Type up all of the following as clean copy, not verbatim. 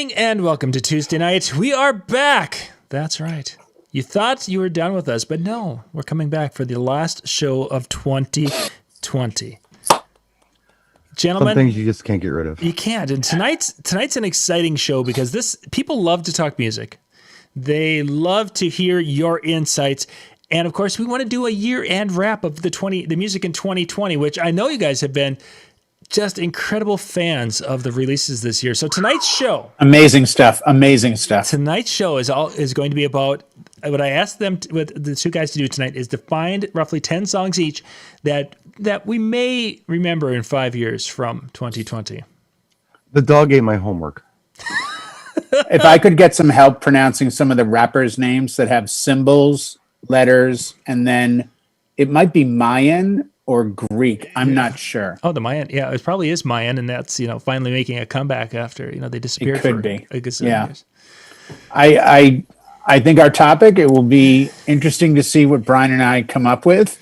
evening and welcome to Tuesday night. We are back. That's right. You thought you were done with us, but no, we're coming back for the last show of 2020. Gentlemen, some things you just can't get rid of. You can't. And tonight's an exciting show because people love to talk music. They love to hear your insights. And of course, we want to do a year-end wrap of the music in 2020, which I know you guys have been just incredible fans of the releases this year. So tonight's show, amazing stuff. Tonight's show is going to be about what I asked the two guys to do tonight is to find roughly 10 songs each that we may remember in 5 years from 2020. The dog ate my homework. If I could get some help pronouncing some of the rappers' names that have symbols, letters, and then it might be Mayan or Greek. I'm not sure. Oh, the Mayan. Yeah, it probably is Mayan, and that's, finally making a comeback after, they disappeared for a good 7 years. I think our topic, it will be interesting to see what Brian and I come up with.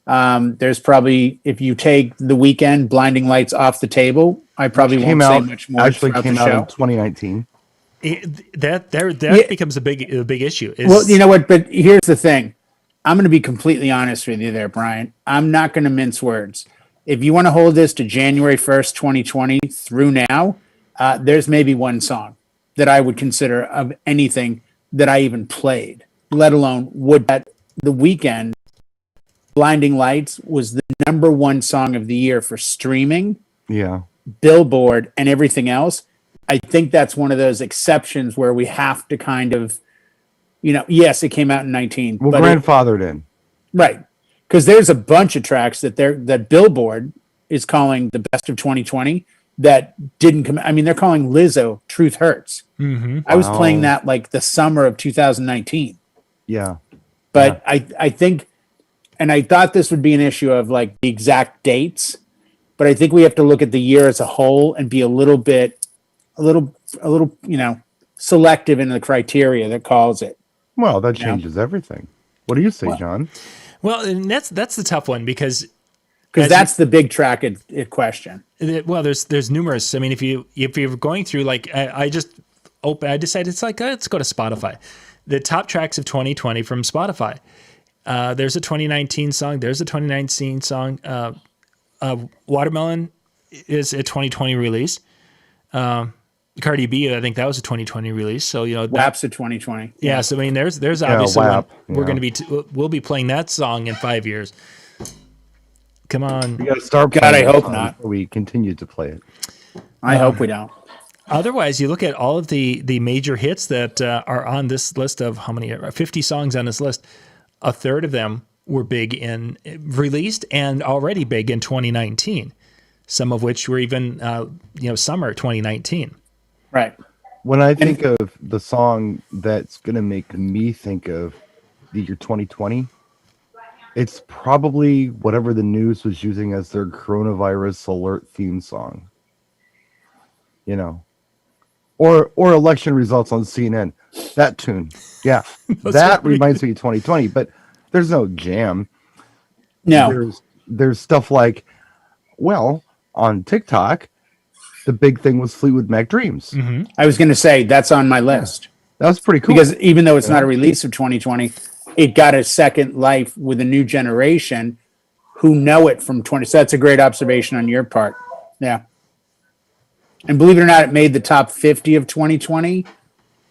There's probably, if you take The Weeknd, Blinding Lights off the table, I probably won't say much more. Actually came out in 2019. That becomes a big issue. Well, you know what? But here's the thing. I'm going to be completely honest with you there, Brian. I'm not going to mince words. If you want to hold this to January 1st, 2020 through now, there's maybe one song that I would consider of anything that I even played, let alone would that The Weeknd, Blinding Lights was the #1 song of the year for streaming, Billboard, and everything else. I think that's one of those exceptions where we have to kind of, yes, it came out in 19. Well, grandfathered in. Right. Because there's a bunch of tracks that Billboard is calling the best of 2020 that didn't come. I mean, they're calling Lizzo Truth Hurts. Mm-hmm. I was playing that like the summer of 2019. Yeah. But I think, and I thought this would be an issue of like the exact dates, but I think we have to look at the year as a whole and be a little, selective in the criteria that calls it. Well, that changes everything. What do you say, John? Well, and that's the tough one because that's the big track at question. Well, there's numerous. I mean, if you're going through like I decided it's like let's go to Spotify, the top tracks of 2020 from Spotify. There's a 2019 song. There's a 2019 song. Watermelon is a 2020 release. Cardi B, I think that was a 2020 release. So WAP's a 2020. Yeah. So I mean, there's obviously one. We're going to we'll be playing that song in 5 years. Come on. We got to start. God, I hope not. We continue to play it. I hope we don't. Otherwise, you look at all of the major hits that are on this list of how many 50 songs on this list. A third of them were released and already big in 2019. Some of which were even summer 2019. Right. When I think of the song that's going to make me think of the year 2020, it's probably whatever the news was using as their coronavirus alert theme song. Or election results on CNN. That tune. Yeah. That reminds me of 2020, but there's no jam. No. There's stuff like, on TikTok, the big thing was Fleetwood Mac Dreams. Mm-hmm. I was going to say that's on my list. That was pretty cool. Because even though it's not a release of 2020, it got a second life with a new generation who know it from 20. So that's a great observation on your part. Yeah. And believe it or not, it made the top 50 of 2020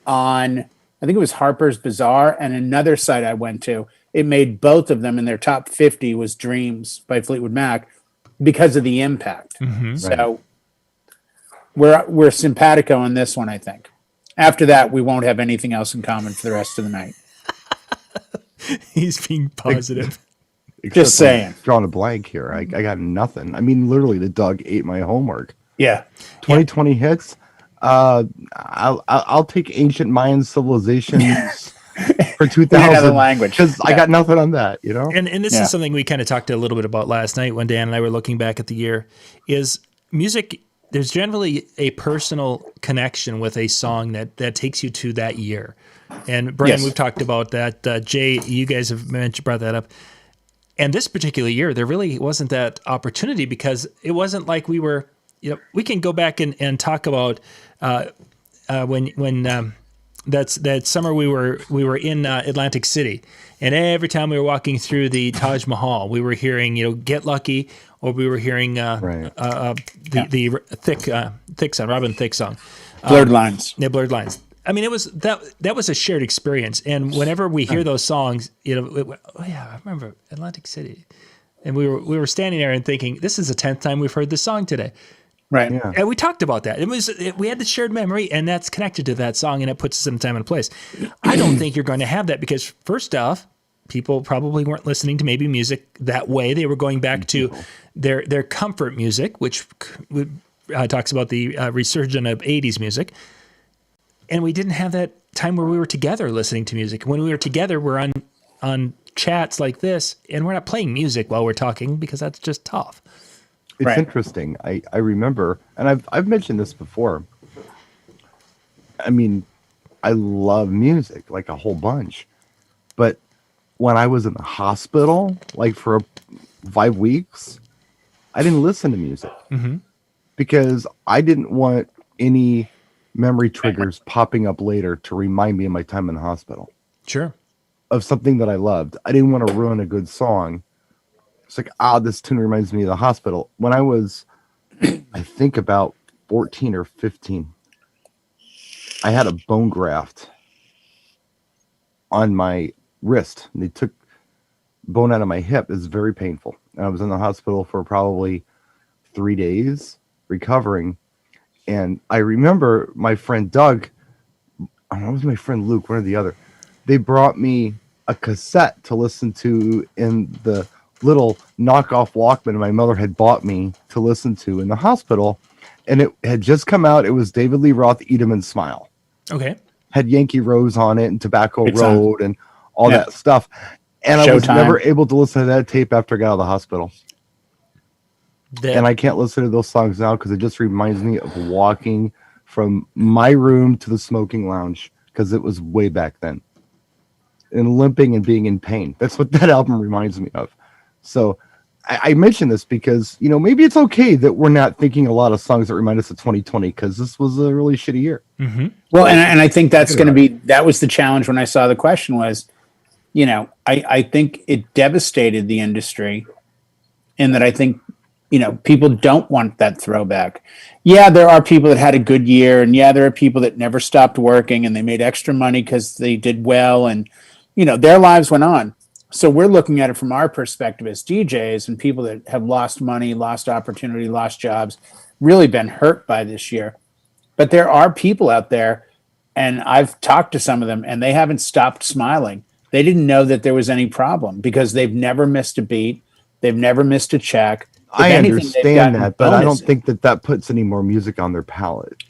on, I think it was Harper's Bazaar and another site I went to. It made both of them in their top 50 was Dreams by Fleetwood Mac because of the impact. Mm-hmm. So we're simpatico on this one, I think. After that, we won't have anything else in common for the rest of the night. He's being positive. Just saying. Drawing a blank here. I got nothing. I mean, literally, the dog ate my homework. Yeah. 2020 hits. I'll take ancient Mayan civilizations for 2000 language because I got nothing on that. And this is something we kind of talked a little bit about last night when Dan and I were looking back at the year. Is music? There's generally a personal connection with a song that takes you to that year. And Brian, we've talked about that. Jay, you guys have brought that up. And this particular year, there really wasn't that opportunity because it wasn't like we were, we can go back and talk about when that summer we were in Atlantic City, and every time we were walking through the Taj Mahal, we were hearing Get Lucky, or we were hearing the Thick song, Robin Thicke song, Blurred Lines. Yeah, Blurred Lines. I mean, it was that was a shared experience, and whenever we hear those songs, oh yeah, I remember Atlantic City, and we were standing there and thinking, this is the 10th time we've heard this song today. Right. Yeah. And we talked about that. We had the shared memory, and that's connected to that song, and it puts us in time and place. I don't think you're going to have that because, first off, people probably weren't listening to maybe music that way. They were going back to their comfort music, which talks about the resurgence of 80s music. And we didn't have that time where we were together listening to music. When we were together, we're on chats like this, and we're not playing music while we're talking because that's just tough. It's interesting. I remember, and I've mentioned this before. I mean, I love music, like a whole bunch. But when I was in the hospital, like for 5 weeks, I didn't listen to music because I didn't want any memory triggers popping up later to remind me of my time in the hospital. Sure. Of something that I loved. I didn't want to ruin a good song. It's like, this tune reminds me of the hospital. When I was, I think about 14 or 15, I had a bone graft on my wrist. And they took bone out of my hip. It was very painful. And I was in the hospital for probably 3 days recovering. And I remember my friend Doug, I don't know, it was my friend Luke, one or the other. They brought me a cassette to listen to in the little knockoff Walkman my mother had bought me to listen to in the hospital. And it had just come out. It was David Lee Roth, Eat 'Em and Smile. Okay. Had Yankee Rose on it and Tobacco Road and all that stuff. And I was never able to listen to that tape after I got out of the hospital. And I can't listen to those songs now because it just reminds me of walking from my room to the smoking lounge because it was way back then. And limping and being in pain. That's what that album reminds me of. So I mention this because, maybe it's okay that we're not thinking a lot of songs that remind us of 2020 because this was a really shitty year. Mm-hmm. Well, and I think that's going to be, that was the challenge when I saw the question was, I think it devastated the industry in that I think, people don't want that throwback. Yeah, there are people that had a good year, and there are people that never stopped working and they made extra money because they did well, and their lives went on. So we're looking at it from our perspective as DJs and people that have lost money, lost opportunity, lost jobs, really been hurt by this year. But there are people out there, and I've talked to some of them, and they haven't stopped smiling. They didn't know that there was any problem because they've never missed a beat. They've never missed a check. I understand that, but I don't think that puts any more music on their palette.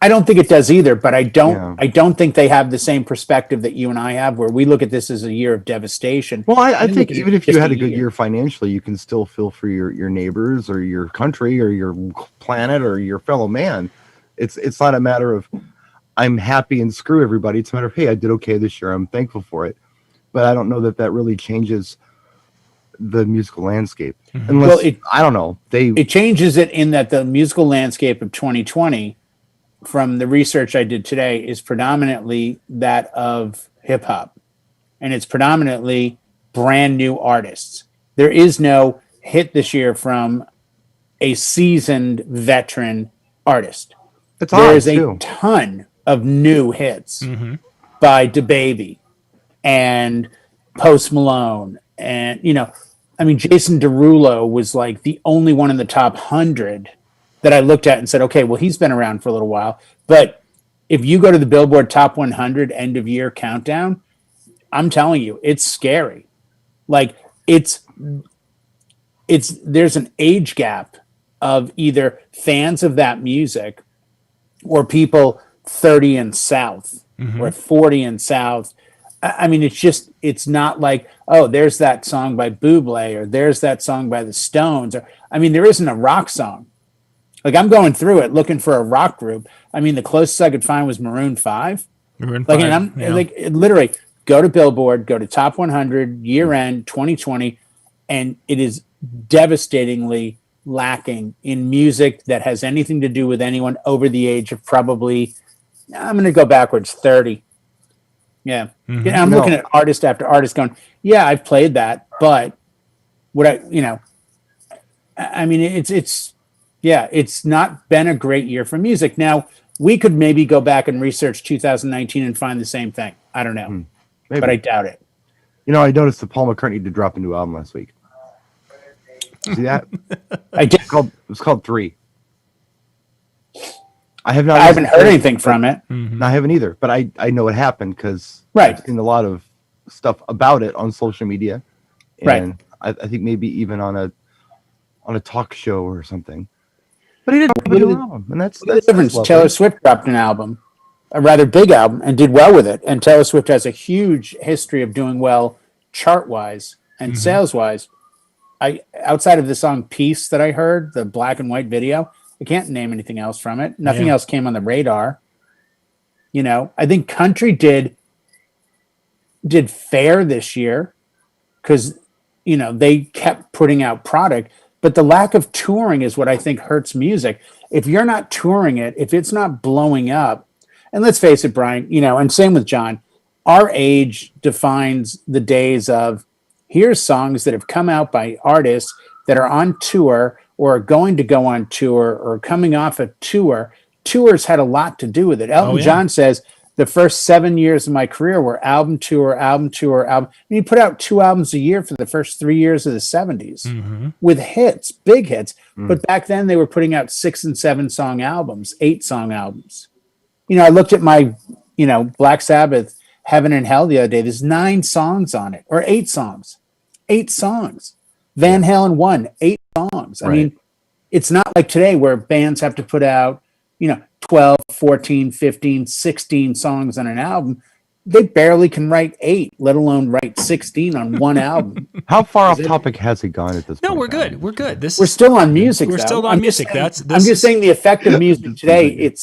I don't think it does either, but I don't think they have the same perspective that you and I have, where we look at this as a year of devastation. Well, I think even if you had a good year financially, you can still feel for your neighbors or your country or your planet or your fellow man. It's not a matter of I'm happy and screw everybody. It's a matter of, hey, I did okay this year. I'm thankful for it. But I don't know that really changes the musical landscape. Mm-hmm. Unless, I don't know. It changes it in that the musical landscape of 2020, from the research I did today, is predominantly that of hip hop. And it's predominantly brand new artists. There is no hit this year from a seasoned veteran artist. There is a ton of new hits by DaBaby and Post Malone. And, Jason Derulo was like the only one in the top 100 that I looked at and said, okay, well, he's been around for a little while. But if you go to the Billboard Top 100 end of year countdown, I'm telling you, it's scary. Like there's an age gap of either fans of that music or people 30 and south or 40 and south. I mean, it's not like, oh, there's that song by Bublé or there's that song by the Stones. There isn't a rock song. Like, I'm going through it looking for a rock group. The closest I could find was Maroon 5. Literally go to Billboard, go to Top 100, year end 2020, and it is devastatingly lacking in music that has anything to do with anyone over the age of probably I'm going to go backwards 30. Yeah. Yeah, I'm No. looking at artist after artist going, yeah, I've played that, but would I, I mean, it's not been a great year for music. Now, we could maybe go back and research 2019 and find the same thing. I don't know, Maybe. but I doubt it. I noticed that Paul McCartney did drop a new album last week. See that? I did. It was called 3. I haven't heard anything from it. No, I haven't either, but I know it happened because Right. I've seen a lot of stuff about it on social media, and Right. I think maybe even on a talk show or something. But he did drop a new album, and that's Difference. lovely. Taylor Swift dropped an album, a rather big album, and did well with it. And Taylor Swift has a huge history of doing well chart-wise and sales-wise. Outside of the song "Peace" that I heard, the black and white video, I can't name anything else from it. Nothing else came on the radar. I think country did fair this year because they kept putting out product, but the lack of touring is what I think hurts music. If you're not touring it, if it's not blowing up, and let's face it, Brian, and same with John, our age defines the days of here's songs that have come out by artists that are on tour or are going to go on tour or coming off a tour. Tours had a lot to do with it. Elton John says the first 7 years of my career were album, tour, album, tour, album. And he put out 2 albums a year for the first 3 years of the 70s with hits, big hits. But back then they were putting out 6 and 7 song albums, 8 song albums. I looked at my, Black Sabbath Heaven and Hell the other day. There's 9 songs on it, or 8 songs. 8 songs. Van Halen 1, 8 songs. I mean, it's not like today where bands have to put out, 12, 14, 15, 16 songs on an album. They barely can write 8, let alone write 16 on one album. How far off topic has it gone at this point? No, we're good. We're good. We're still on music. We're though. still on music. I'm just saying the effect of music today.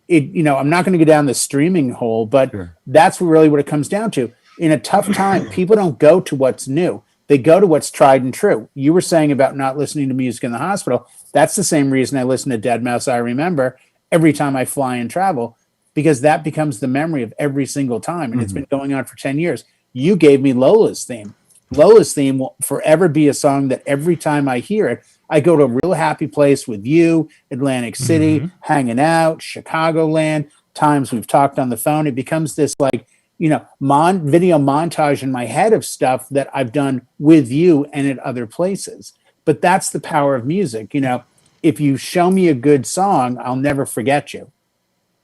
I'm not going to go down the streaming hole, but that's really what it comes down to. In a tough time, people don't go to what's new. They go to what's tried and true. You were saying about not listening to music in the hospital. That's the same reason I listen to Dead Mouse I Remember every time I fly and travel, because that becomes the memory of every single time. And it's been going on for 10 years. You gave me Lola's theme. Lola's theme will forever be a song that every time I hear it, I go to a real happy place with you, Atlantic City, hanging out, Chicagoland, times we've talked on the phone. It becomes this video montage in my head of stuff that I've done with you and at other places. But that's the power of music. If you show me a good song, I'll never forget you.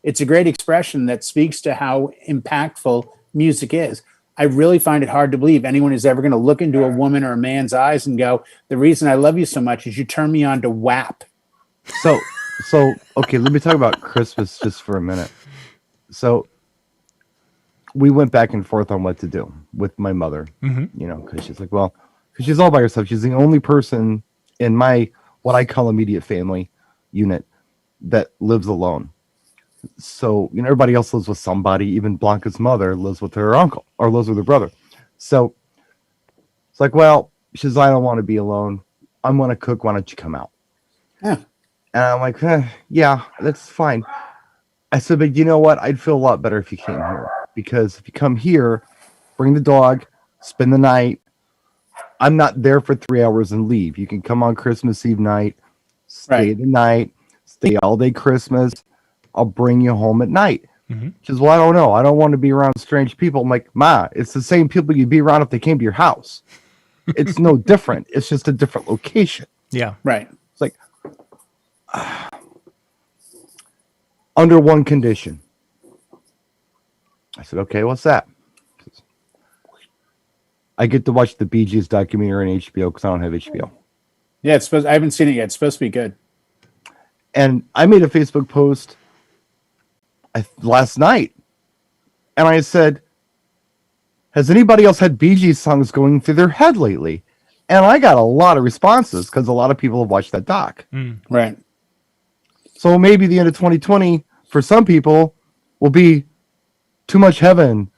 It's a great expression that speaks to how impactful music is. I really find it hard to believe anyone is ever going to look into a woman or a man's eyes and go, the reason I love you so much is you turn me on to WAP. So okay, let me talk about Christmas just for a minute. So we went back and forth on what to do with my mother, because she's like, because she's all by herself. She's the only person in my, what I call immediate family unit that lives alone. So, everybody else lives with somebody. Even Blanca's mother lives with her uncle or lives with her brother. So it's like, she says, I don't want to be alone. I'm going to cook. Why don't you come out? Yeah. And I'm like, yeah, that's fine. I said, but you know what? I'd feel a lot better if you came here, because if you come here, bring the dog, spend the night. I'm not there for 3 hours and leave. You can come on Christmas Eve night, stay the night, stay all day Christmas. I'll bring you home at night. She says, I don't know. I don't want to be around strange people. I'm like, Ma, it's the same people you'd be around if they came to your house. It's no different. It's just a different location. Yeah. Right. It's like, under one condition. I said, okay, what's that? Says, I get to watch the Bee Gees documentary on HBO because I don't have HBO. Yeah, I haven't seen it yet. It's supposed to be good. And I made a Facebook post last night, and I said, has anybody else had Bee Gees songs going through their head lately? And I got a lot of responses because a lot of people have watched that doc. Right. So maybe the end of 2020 for some people will be Too Much Heaven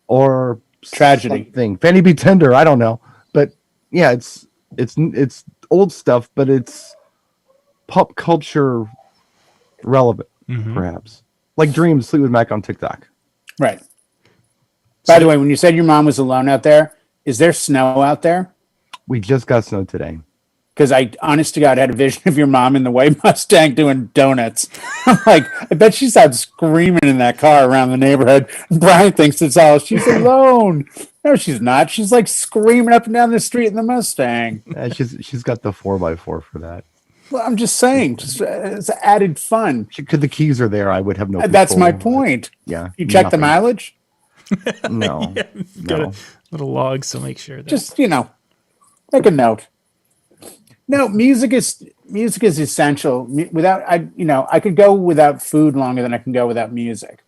or Tragedy. Something. Fanny Be Tender. I don't know. But yeah, it's old stuff, but it's pop culture relevant, perhaps. Like Dreams, Fleetwood Mac on TikTok. Right. By the way, when you said your mom was alone out there, is there snow out there? We just got snow today. Because I, honest to God, had a vision of your mom in the white Mustang doing donuts. I'm like, I bet she's out screaming in that car around the neighborhood. Brian thinks it's all she's alone. No, she's not. She's like screaming up and down the street in the Mustang. She's got the 4x4 for that. Well, I'm just saying, just, it's added fun. Could the keys are there, I would have no. That's my control. point. Yeah. You check the mileage? No. Yeah, got a little log, so make sure that Just, make a note. No, music is essential. Without I could go without food longer than I can go without music.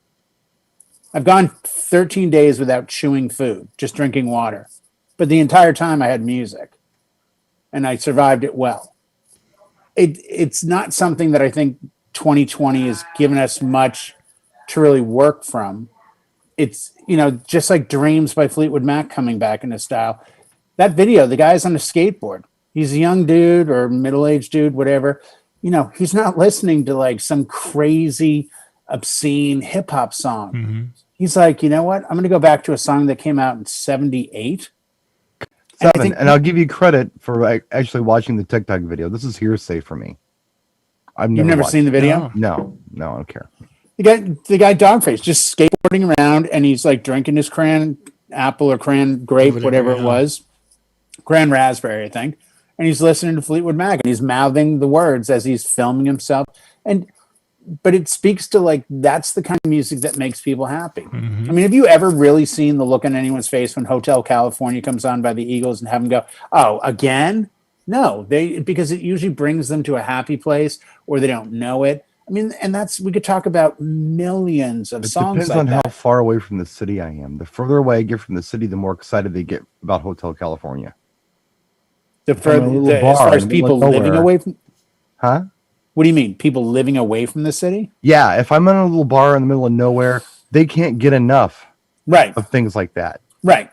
I've gone 13 days without chewing food, just drinking water. But the entire time I had music. And I survived it well. It's not something that I think 2020 has given us much to really work from. It's, just like Dreams by Fleetwood Mac coming back into style. That video, the guy's on a skateboard. He's a young dude or middle-aged dude, whatever. He's not listening to like some crazy, obscene hip hop song. Mm-hmm. He's like, you know what? I'm going to go back to a song that came out in 78. And I'll give you credit for actually watching the TikTok video. This is hearsay for me. You've never seen the video? No, I don't care. The guy Dogface just skateboarding around, and he's like drinking his cran apple or cran grape, whatever it was, cran raspberry, I think. And he's listening to Fleetwood Mac, and he's mouthing the words as he's filming himself. But it speaks to like that's the kind of music that makes people happy. Mm-hmm. I mean, have you ever really seen the look on anyone's face when Hotel California comes on by the Eagles and have them go, "Oh, again"? No, because it usually brings them to a happy place, or they don't know it. I mean, and we could talk about millions of songs. It depends on how far away from the city I am. The further away I get from the city, the more excited they get about Hotel California. As far as people living away from, huh? What do you mean? People living away from the city? Yeah, if I'm in a little bar in the middle of nowhere, they can't get enough of things like that. Right.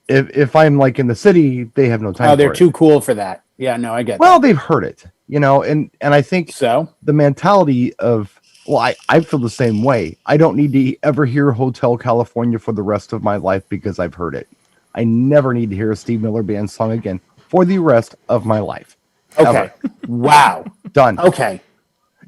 If I'm like in the city, they have no time. Oh, they're too cool for that. Yeah, no, I get Well, that. they've heard it, and I think so. The mentality of, I feel the same way. I don't need to ever hear Hotel California for the rest of my life because I've heard it. I never need to hear a Steve Miller Band song again for the rest of my life. Okay. Ever. Wow. Done. Okay.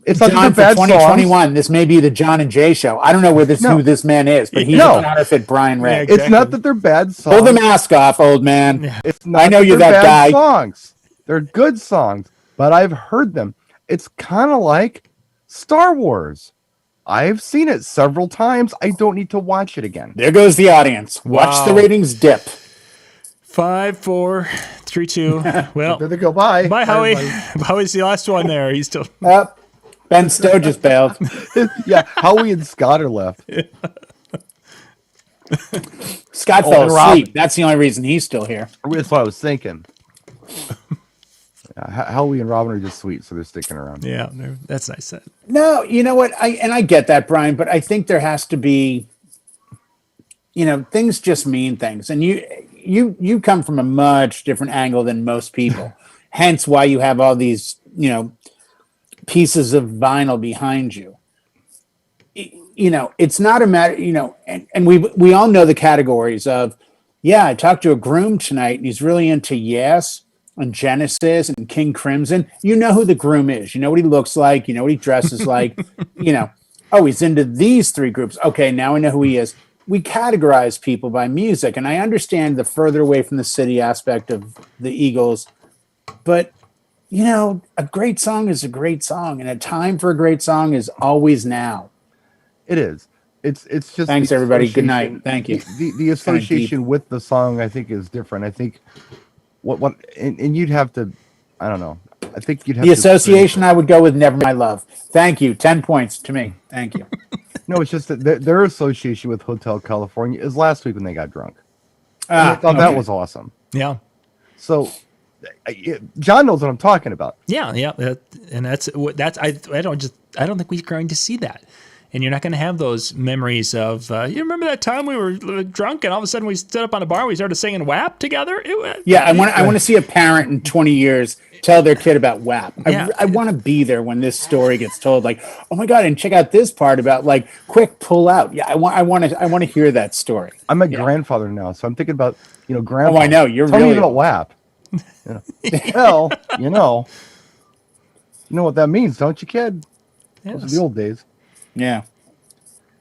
It's John, not for 2021, this may be the John and Jay show. I don't know who this man is, but he's a counterfeit Brian Ray. Yeah, exactly. It's not that they're bad songs. Pull the mask off, old man. Yeah. It's not I know you're that bad guy. Songs. They're good songs, but I've heard them. It's kind of like Star Wars. I've seen it several times. I don't need to watch it again. There goes the audience. Watch Wow. the ratings dip. 5, 4, 3, 2. Well, There they go. Bye. bye, Howie. Howie's the last one there. He's still. Ben Stowe just bailed. Yeah, Howie and Scott are left. Scott fell asleep. That's the only reason he's still here. That's what I was thinking. Howie and Robin are just sweet, so they're sticking around. Yeah, that's nice. No, you know what? I get that, Brian, but I think there has to be, things just mean things. And you come from a much different angle than most people. Hence why you have all these, pieces of vinyl behind you. It's not a matter, and we all know the categories of, I talked to a groom tonight and he's really into Yes and Genesis and King Crimson. You know who the groom is. You know what he looks like. You know what he dresses like. He's into these three groups. Okay, now I know who he is. We categorize people by music, and I understand the further away from the city aspect of the Eagles, but a great song is a great song, and a time for a great song is always now. It is. It's just. Thanks, everybody. Good night. Thank you. The association with the song, I think, is different. I think and you'd have to. I don't know. I think you'd have the association. I would go with "Never My Love." Thank you. 10 points to me. Thank you. No, it's just that their association with Hotel California is last week when they got drunk. I thought that was awesome. Yeah. So, John knows what I'm talking about. Yeah, and that's I don't think we're going to see that. and you're not going to have those memories of you remember that time we were drunk and all of a sudden we stood up on a bar and we started singing WAP together. Yeah, I want to see a parent in 20 years tell their kid about WAP. Yeah. I want to be there when this story gets told. Like, oh my god, and check out this part about like quick pull out. Yeah, I want to hear that story. I'm a grandfather now, so I'm thinking about grandpa. Oh, I know you're Tell really me about WAP. Well, you know what that means, don't you, kid? Those are the old days. Yeah.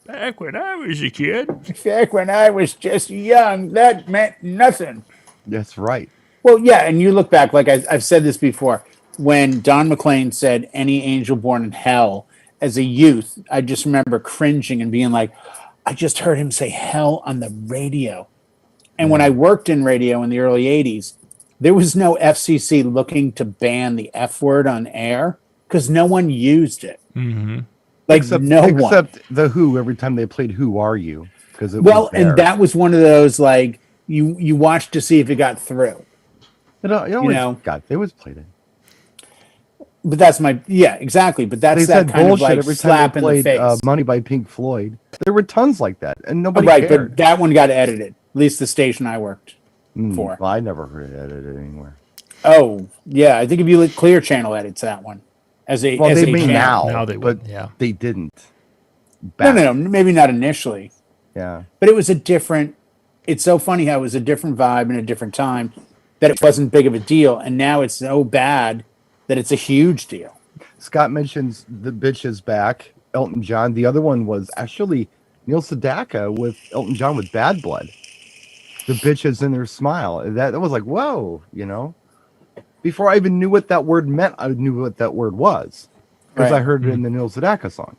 Back when I was a kid. Back when I was just young, that meant nothing. That's right. Well, yeah, and you look back, like I've said this before, when Don McLean said "Any angel born in hell," as a youth, I just remember cringing and being like, I just heard him say hell on the radio. And when I worked in radio in the early 80s, there was no FCC looking to ban the F word on air because no one used it. Mm-hmm. Like except the Who every time they played "Who Are You?" because and that was one of those like you watched to see if it got through. They always played it. But that's exactly. But that's they that said kind bullshit of like every slap time in they the played face. "Money" by Pink Floyd. There were tons like that, and nobody Right, cared. but that one got edited. At least the station I worked for. Well, I never heard it edited anywhere. Oh yeah, I think if you look, Clear Channel edits that one as a Well, as they a may channel. now, they but would, yeah. they didn't. No, maybe not initially. Yeah. But it was a different. It's so funny how it was a different vibe and a different time that it wasn't big of a deal, and now it's so bad that it's a huge deal. Scott mentions the bitch is back. Elton John. The other one was actually Neil Sedaka with Elton John with Bad Blood. The bitches in their smile. That was like, whoa, Before I even knew what that word meant, I knew what that word was because I heard it in the Neil Sedaka song.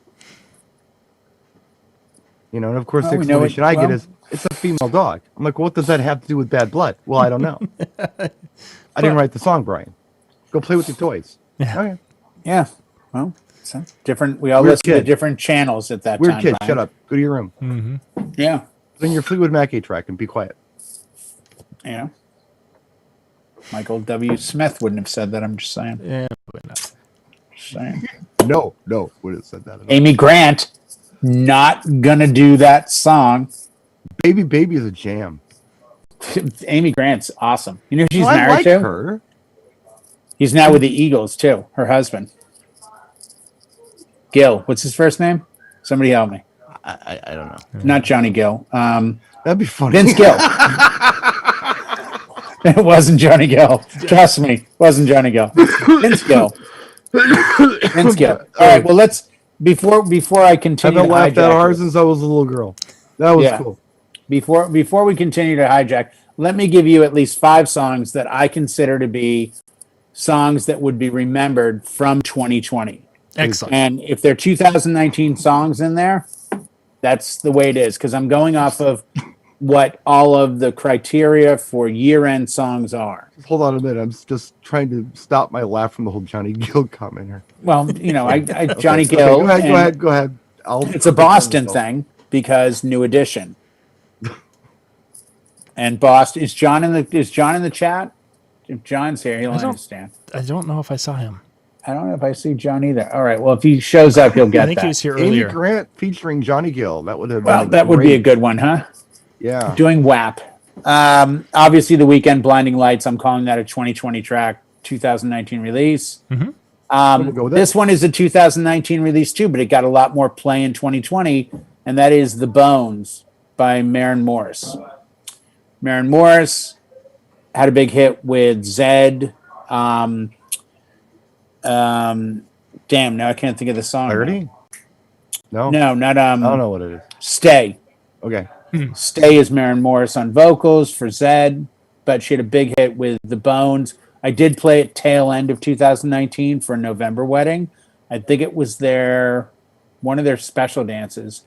And of course the explanation I get is it's a female dog. I'm like, well, what does that have to do with Bad Blood? Well, I don't know. I didn't write the song, Brian. Go play with your toys. Yeah. Okay. Yeah. Well, it's different. We all Weird listened to kid. different channels at that Weird time. kid, Brian. shut up. Go to your room. Mm-hmm. Yeah. Then your Fleetwood Mac track and be quiet. Yeah. Michael W. Smith wouldn't have said that. I'm just saying. Yeah, but no. Just saying. No, would have said that. Amy Grant, not gonna do that song. Baby is a jam. Amy Grant's awesome. You know who she's I married like to? her. He's now with the Eagles too. Her husband, Gill. What's his first name? Somebody help me. I don't know. Not Johnny Gill. That'd be funny. Vince Gill. It wasn't Johnny Gill. Trust me, it wasn't Johnny Gill. Vince Gill. Vince Gill. All right. Well, let's before I I continue. haven't to laughed that hijack hard this- since I was a little girl. That was cool. Before we continue to hijack, let me give you at least 5 songs that I consider to be songs that would be remembered from 2020. Excellent. And if there are 2019 songs in there, that's the way it is because I'm going off of what all of the criteria for year-end songs are. Hold on a minute. I'm just trying to stop my laugh from the whole Johnny Gill comment here. Well, Johnny Okay, Gill. Go ahead. It's a Boston thing because New Edition. And Boston is John in the chat? If John's here, he'll understand. I don't know if I saw him. I don't know if I see John either. All right. Well, if he shows up, he'll get I think that. he was here Amy earlier. Grant featuring Johnny Gill. That would have Well, been that would be a great. good one, huh? Yeah. Doing WAP. Obviously, The Weekend, Blinding Lights. I'm calling that a 2020 track, 2019 release. Mm-hmm. We'll go with This one is a 2019 release too, but it got a lot more play in 2020, and that is The Bones by Maren Morris. Maren Morris had a big hit with Zed. Damn, now I can't think of the song. Clarity? No. No, not I don't know what it is. Stay. Okay. Stay is Maren Morris on vocals for Zed, but she had a big hit with The Bones. I did play it tail end of 2019 for a November wedding. I think it was one of their special dances.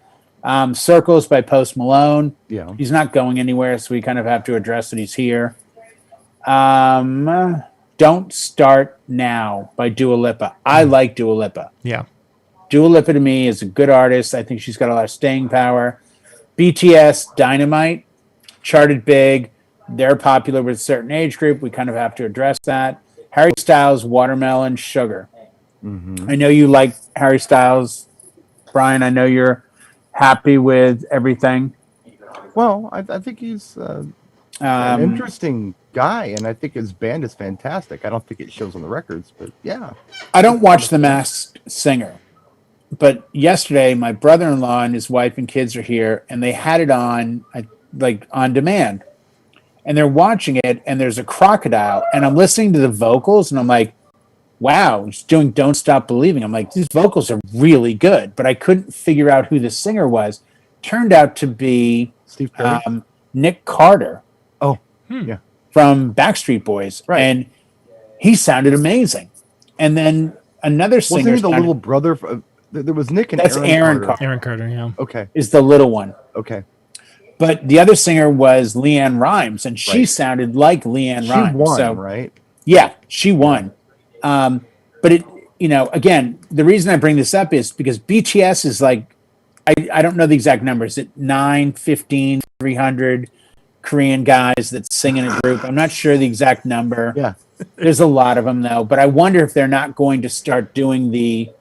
Circles by Post Malone. Yeah. He's not going anywhere, so we kind of have to address that he's here. Don't Start Now by Dua Lipa. I like Dua Lipa. Yeah. Dua Lipa to me is a good artist. I think she's got a lot of staying power. BTS, Dynamite, charted big. They're popular with a certain age group. We kind of have to address that. Harry Styles, Watermelon Sugar. Mm-hmm. I know you like Harry Styles, Brian, I know you're happy with everything. Well, I think he's an interesting guy, and I think his band is fantastic. I don't think it shows on the records, but yeah. I don't watch The Masked Singer, but yesterday my brother-in-law and his wife and kids are here, and they had it on like on demand, and they're watching it, and there's a crocodile, and I'm listening to the vocals, and I'm like, wow, he's doing "Don't Stop Believing." I'm like, these vocals are really good, but I couldn't figure out who the singer was. Turned out to be Steve Perry. Nick Carter. Oh, yeah, from Backstreet Boys, right. And he sounded amazing. And then another singer, wasn't he the little brother? There was Nick and that's Aaron Carter. Aaron Carter, yeah. Okay, is the little one. Okay, but the other singer was Leanne Rimes, and she sounded like Leanne Rimes. She won, so, right? Yeah, she won. But it, again, the reason I bring this up is because BTS is like, I don't know the exact numbers. It 9, 15, 300 Korean guys that sing in a group. I'm not sure the exact number. Yeah. There's a lot of them though, but I wonder if they're not going to start doing the,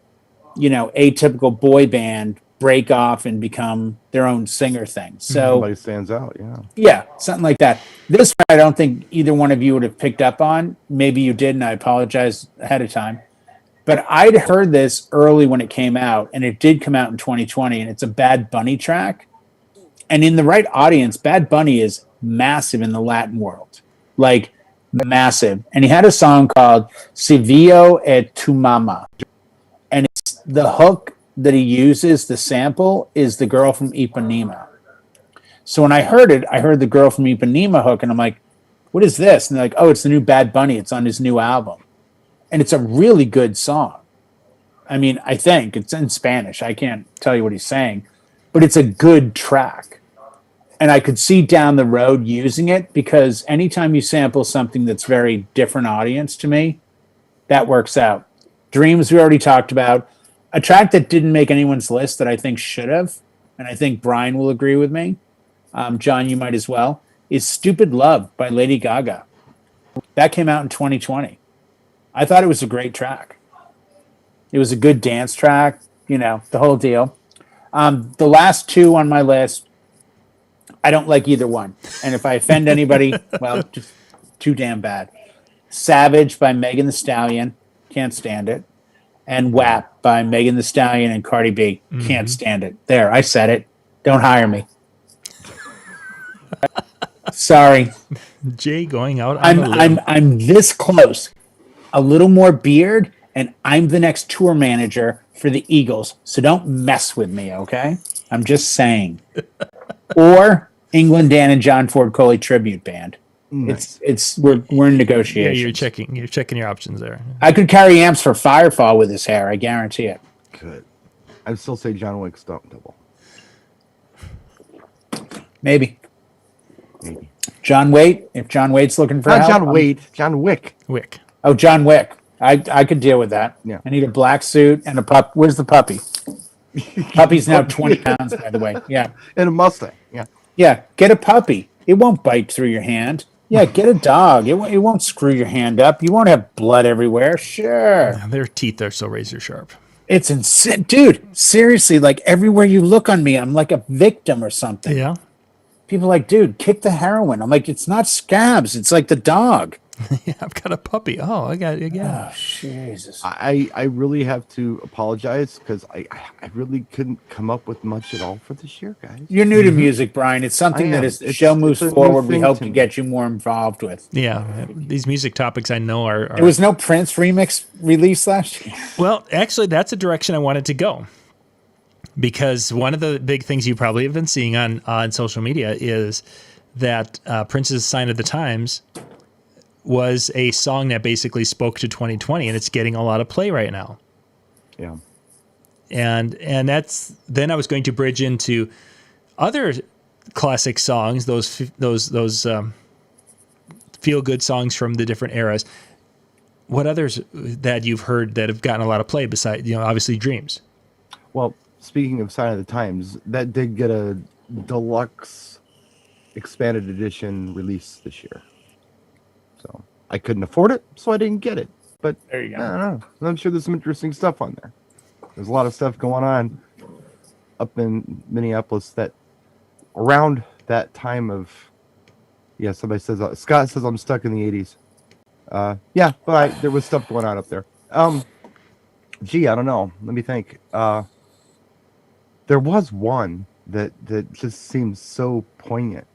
atypical boy band break off and become their own singer thing. So somebody stands out. Yeah. Yeah, something like that. This one, I don't think either one of you would have picked up on. Maybe you did, and I apologize ahead of time. But I'd heard this early when it came out, and it did come out in 2020, and it's a Bad Bunny track. And in the right audience, Bad Bunny is massive in the Latin world, like massive. And he had a song called "Si Vio e Tu Mama," and it's the hook that he uses, the sample, is the girl from Ipanema. So when I heard it, I heard the girl from Ipanema hook, and I'm like, "What is this?" And they're like, "Oh, it's the new Bad Bunny. It's on his new album," and it's a really good song. I mean, I think it's in Spanish. I can't tell you what he's saying, but it's a good track. And I could see down the road using it, because anytime you sample something that's very different audience to me, that works out. Dreams we already talked about. A track that didn't make anyone's list that I think should have, and I think Brian will agree with me, John, you might as well, is "Stupid Love" by Lady Gaga. That came out in 2020. I thought it was a great track. It was a good dance track, the whole deal. The last two on my list, I don't like either one. And if I offend anybody, well, just too damn bad. "Savage" by Megan Thee Stallion. Can't stand it. And "WAP" by Megan Thee Stallion and Cardi B. Can't stand it. There, I said it. Don't hire me. Sorry. Jay going out on a limb. I'm this close. A little more beard, and I'm the next tour manager for the Eagles. So don't mess with me, okay? I'm just saying. Or England Dan and John Ford Coley tribute band. Nice. We're in negotiations. Yeah, you're checking your options there. I could carry amps for Firefall with his hair, I guarantee it. Good. I'd still say John Wick Stomp Double. Maybe. John Waite, if John Waite's looking for help. John Waite, John Wick. Wick. Oh, John Wick. I could deal with that. Yeah. I need a black suit and a pup. Where's the puppy? Puppy's now 20 pounds, by the way. Yeah. And a Mustang. Yeah. Yeah. Get a puppy. It won't bite through your hand. Yeah. Get a dog. It won't screw your hand up. You won't have blood everywhere. Sure. Yeah, their teeth are so razor sharp. It's insane. Dude, seriously, like everywhere you look on me, I'm like a victim or something. Yeah. People are like, dude, kick the heroin. I'm like, it's not scabs. It's like the dog. Yeah, I've got a puppy. Oh, I got it again. Oh, Jesus. I really have to apologize, because I really couldn't come up with much at all for this year, guys. You're new to music, Brian. It's something that as the show moves forward, we hope to get you more involved with. Yeah, these music topics I know are... There was no Prince remix released last year. Well, actually, that's a direction I wanted to go. Because one of the big things you probably have been seeing on social media is that Prince's Sign of the Times was a song that basically spoke to 2020, and it's getting a lot of play right now. Yeah. And that's, then I was going to bridge into other classic songs, those feel good songs from the different eras. What others that you've heard that have gotten a lot of play besides, obviously Dreams? Well, speaking of Sign of the Times, that did get a deluxe expanded edition release this year. So I couldn't afford it, so I didn't get it. But there you go. I don't know. I'm sure there's some interesting stuff on there. There's a lot of stuff going on. up in Minneapolis that around that time of, yeah, somebody says, Scott says I'm stuck in the 80s. Yeah, but there was stuff going on up there. Gee, I don't know. Let me think. There was one that just seems so poignant.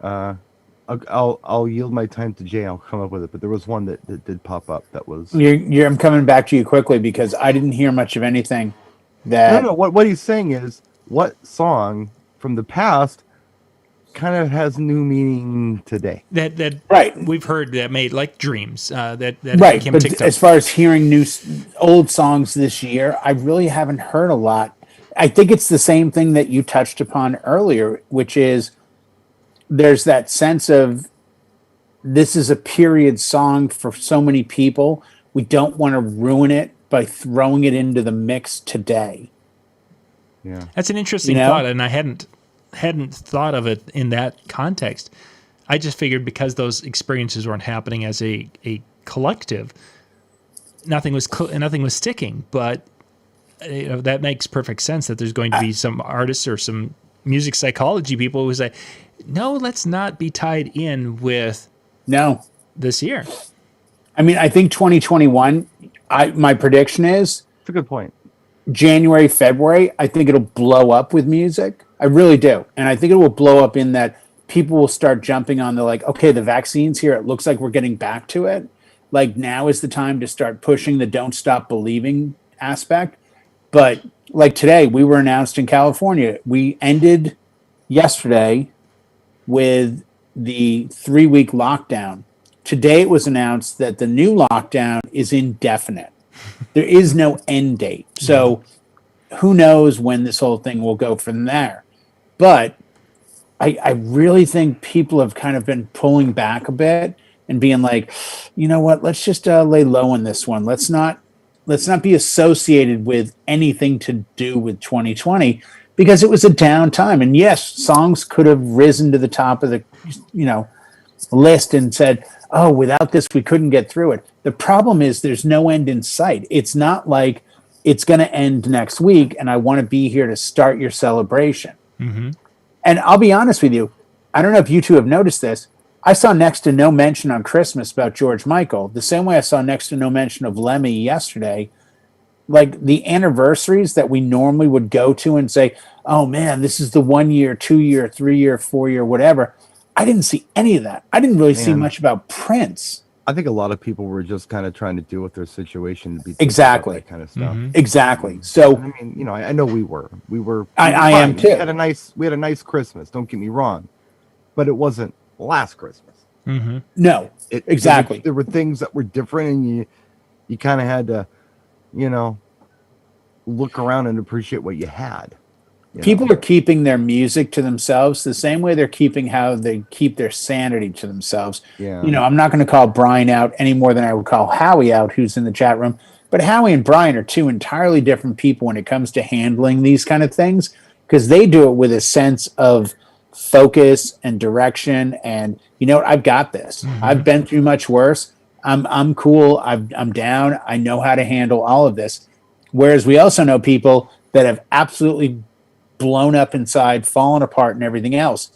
I'll yield my time to Jay. I'll come up with it. But there was one that did pop up. That was. I'm coming back to you quickly because I didn't hear much of anything. That No. What he's saying is, what song from the past kind of has new meaning today? That right. we've heard that made like Dreams. That right. became But TikTok. as far as hearing old songs this year, I really haven't heard a lot. I think it's the same thing that you touched upon earlier, which is there's that sense of this is a period song for so many people. We don't want to ruin it by throwing it into the mix today. Yeah, that's an interesting thought, and I hadn't thought of it in that context. I just figured because those experiences weren't happening as a collective, nothing was sticking. But that makes perfect sense that there's going to be some artists or some music psychology people who say, no, let's not be tied in with this year. I mean, I think 2021, my prediction is, it's a good point. January, February, I think it'll blow up with music. I really do. And I think it will blow up in that people will start jumping on okay, the vaccine's here. It looks like we're getting back to it. Like now is the time to start pushing the don't stop believing aspect. But like today, we were announced in California. We ended yesterday with the 3-week lockdown. Today it was announced that the new lockdown is indefinite. There is no end date. So who knows when this whole thing will go from there. But I really think people have kind of been pulling back a bit and being like, you know what, let's just lay low on this one. Let's not be associated with anything to do with 2020 because it was a down time. And yes, songs could have risen to the top of the list and said, oh, without this, we couldn't get through it. The problem is there's no end in sight. It's not like it's going to end next week and I want to be here to start your celebration. Mm-hmm. And I'll be honest with you. I don't know if you two have noticed this. I saw next to no mention on Christmas about George Michael, the same way I saw next to no mention of Lemmy yesterday. Like the anniversaries that we normally would go to and say, oh man, this is the 1 year, 2 year, 3 year, 4 year, whatever. I didn't see any of that. I didn't really see much about Prince. I think a lot of people were just kind of trying to deal with their situation to be exactly that kind of stuff. Mm-hmm. Exactly. So I mean, I know we were. I am too. We had a nice Christmas. Don't get me wrong, but it wasn't last Christmas. Mm-hmm. No, exactly. There were things that were different, and you kind of had to, look around and appreciate what you had. People are keeping their music to themselves the same way they're keeping how they keep their sanity to themselves. Yeah. I'm not going to call Brian out any more than I would call Howie out, who's in the chat room. But Howie and Brian are two entirely different people when it comes to handling these kind of things because they do it with a sense of focus and direction. And you know what? I've got this. Mm-hmm. I've been through much worse. I'm cool. I'm down. I know how to handle all of this. Whereas we also know people that have absolutely blown up inside, fallen apart, and everything else.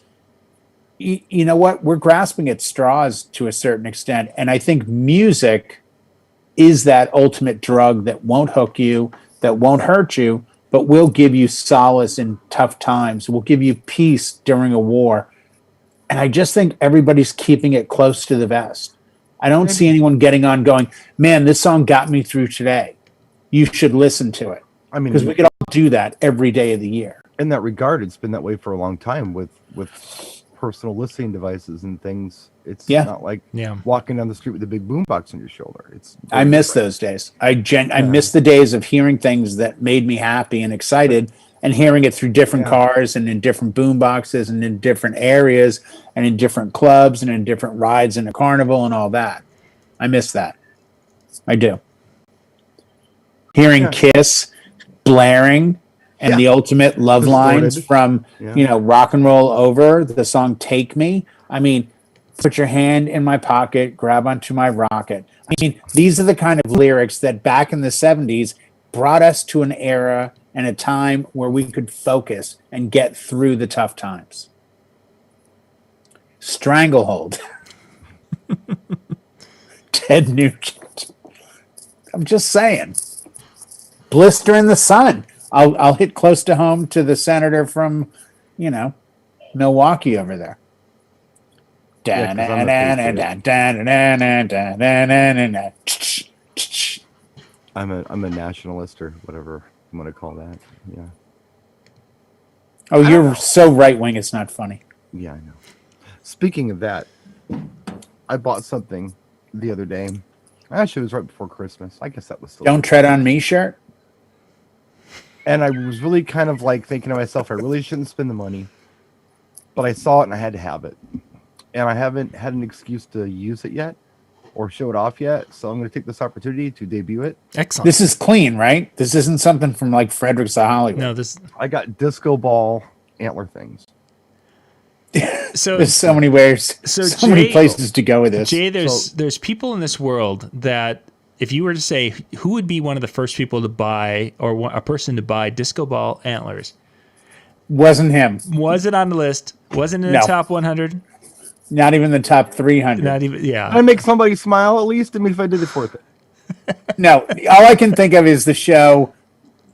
You know what? We're grasping at straws to a certain extent. And I think music is that ultimate drug that won't hook you, that won't hurt you, but will give you solace in tough times, will give you peace during a war. And I just think everybody's keeping it close to the vest. I don't see anyone getting on going, man, this song got me through today. You should listen to it. I mean, because we could all do that every day of the year. In that regard, it's been that way for a long time with personal listening devices and things. It's not like walking down the street with a big boombox on your shoulder. I miss those days. I miss the days of hearing things that made me happy and excited and hearing it through different cars and in different boomboxes and in different areas and in different clubs and in different rides in a carnival and all that. I miss that. I do. Hearing Kiss blaring and the ultimate love lines from, Rock and Roll Over, the song Take Me. I mean, put your hand in my pocket, grab onto my rocket. I mean, these are the kind of lyrics that back in the 70s brought us to an era and a time where we could focus and get through the tough times. Stranglehold. Ted Nugent. I'm just saying. Blister in the sun. I'll hit close to home to the senator from, Milwaukee over there. Yeah, 'cause I'm I'm a nationalist or whatever I'm gonna call that. Yeah. Oh, you're so right wing. It's not funny. Yeah, I know. Speaking of that, I bought something the other day. Actually, it was right before Christmas. I guess that was still. Don't tread on me shirt. And I was really kind of like thinking to myself, I really shouldn't spend the money, but I saw it and I had to have it. And I haven't had an excuse to use it yet or show it off yet. So I'm going to take this opportunity to debut it. Excellent. This is clean, right? This isn't something from like Fredericks of Hollywood. No, this. I got disco ball antler things. So There's so many ways, so many Jay- places to go with this. Jay, there's people in this world that if you were to say who would be one of the first people to buy or a person to buy disco ball antlers, Wasn't him. was it on the list? Wasn't in No. the top 100? Not even the top 300. Not even. Yeah. I make somebody smile at least. I mean, if I did it for it. No, all I can think of is the show,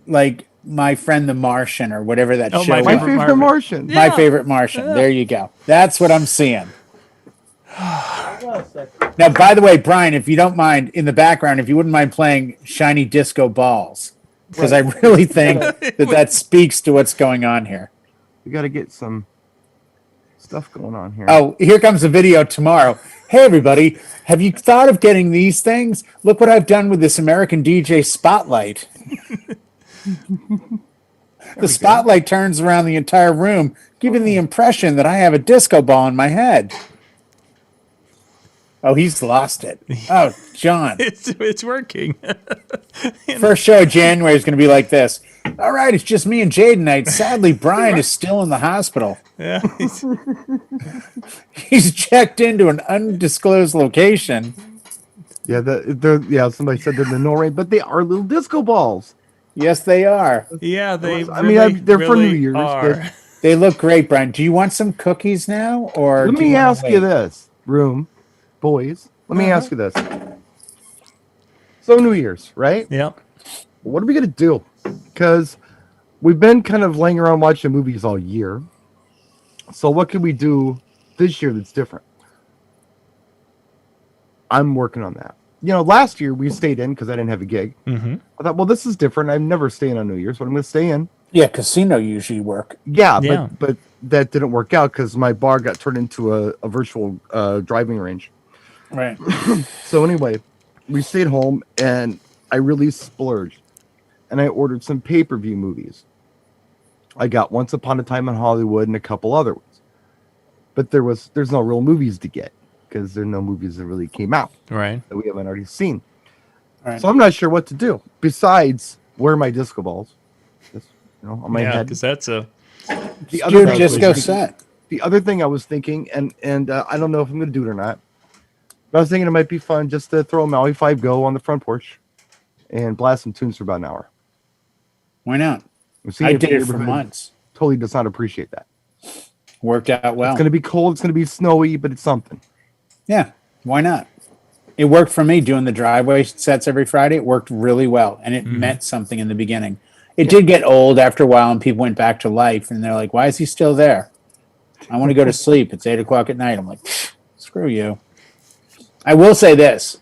like My Friend the Martian or whatever that Oh, show My was. My Favorite favorite Martian. Martian. Yeah. My Favorite Martian. There you go. That's what I'm seeing. Now, by the way, Brian, if you don't mind, in the background, if you wouldn't mind playing Shiny Disco Balls, because I really think that speaks to what's going on here. We got to get some stuff going on here. Oh, here comes a video tomorrow. Hey, everybody, have you thought of getting these things? Look what I've done with this American DJ Spotlight. The spotlight turns around the entire room, giving the impression that I have a disco ball in my head. Oh, he's lost it. Oh, John. It's working. First show of January is going to be like this. All right, it's just me and Jay tonight. Sadly, Brian is still in the hospital. Yeah. He's checked into an undisclosed location. Yeah, somebody said they're the no rain, but they are little disco balls. Yes, they are. Yeah, they. I mean, they're for New really Year's, are. but- They look great, Brian. Do you want some cookies now, or Let do you me wanna ask you wait? this, boys. Let me ask you this. So New Year's, right? Yep. What are we gonna do? Because we've been kind of laying around watching movies all year. So what can we do this year that's different? I'm working on that. Last year we stayed in because I didn't have a gig. Mm-hmm. I thought, well, this is different. I'm never staying on New Year's, but I'm going to stay in. Yeah, casino usually work. Yeah, Yeah. but that didn't work out because my bar got turned into a virtual driving range. Right. So anyway, we stayed home and I really splurged. And I ordered some pay-per-view movies. I got Once Upon a Time in Hollywood and a couple other ones. But there's no real movies to get because there are no movies that really came out Right. that we haven't already seen. Right. So I'm not sure what to do besides wear my disco balls, just, on my Yeah, head. because that's a. The Your thing I was disco thinking- set. The other thing I was thinking, and I don't know if I'm going to do it or not, but I was thinking it might be fun just to throw a Maui 5 Go on the front porch and blast some tunes for about an hour. Why not? We've seen I if did the it for neighborhood months. Totally does not appreciate that. Worked out well. It's going to be cold. It's going to be snowy, but it's something. Yeah, why not? It worked for me doing the driveway sets every Friday. It worked really well, and it meant something in the beginning. It did get old after a while, and people went back to life, and they're like, why is he still there? I want to go to sleep. It's 8 o'clock at night. I'm like, screw you. I will say this.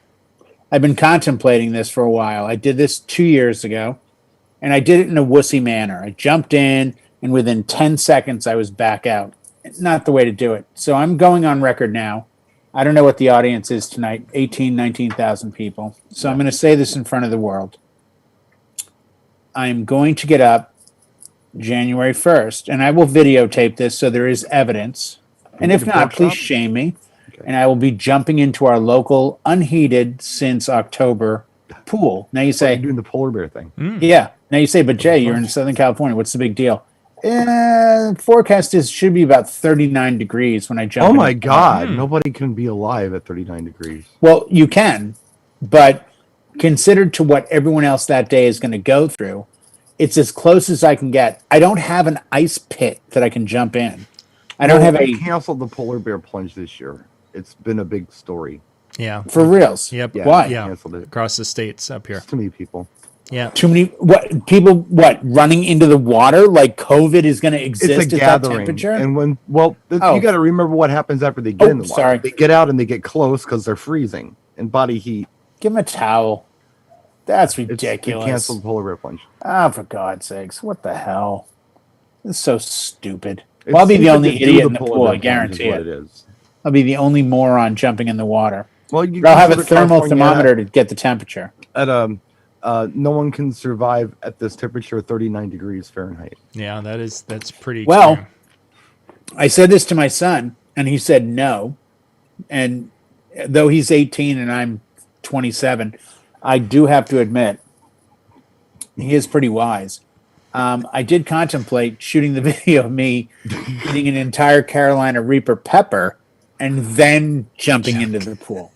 I've been contemplating this for a while. I did this 2 years ago, and I did it in a wussy manner. I jumped in, and within 10 seconds, I was back out. Not the way to do it. So I'm going on record now. I don't know what the audience is tonight, 19,000 people. So I'm going to say this in front of the world. I'm going to get up January 1st, and I will videotape this so there is evidence. And if not, please shame me. And I will be jumping into our local unheated since October pool. Now you You're say, doing the polar bear thing. yeah. Now you say, but Jay, you're in Southern California. What's the big deal? Forecast should be about 39 degrees when I jump. Oh in my the pool. God. Nobody can be alive at 39 degrees. Well, you can, but considered to what everyone else that day is going to go through, it's as close as I can get. I don't have an ice pit that I can jump in. I don't have They a canceled the polar bear plunge this year. It's been a big story. Yeah. for reals. Yep. Yeah, Why? they Yeah. canceled it. Across the states up here. It's too many people. Yeah. Too many running into the water like COVID is going to exist It's a at gathering, that temperature? and when Oh. you got to remember what happens after they get in the water. Sorry. They get out and they get close because they're freezing and body heat. Give him a towel. That's They ridiculous. canceled the polar bear plunge. Ah, for God's sakes. What the hell? It's so stupid. It's Well, I'll be the stupid only to do idiot in the polar pool, bear I plunge is guarantee what it. it is. I'll be the only moron jumping in the water. Well, you But I'll have a go to thermal California thermometer to get the temperature. At no one can survive at this temperature, 39 degrees Fahrenheit. Yeah. That's pretty. Well, extreme. I said this to my son, and he said no. And though he's 18 and I'm 27, I do have to admit he is pretty wise. I did contemplate shooting the video of me eating an entire Carolina Reaper pepper and then jumping into the pool.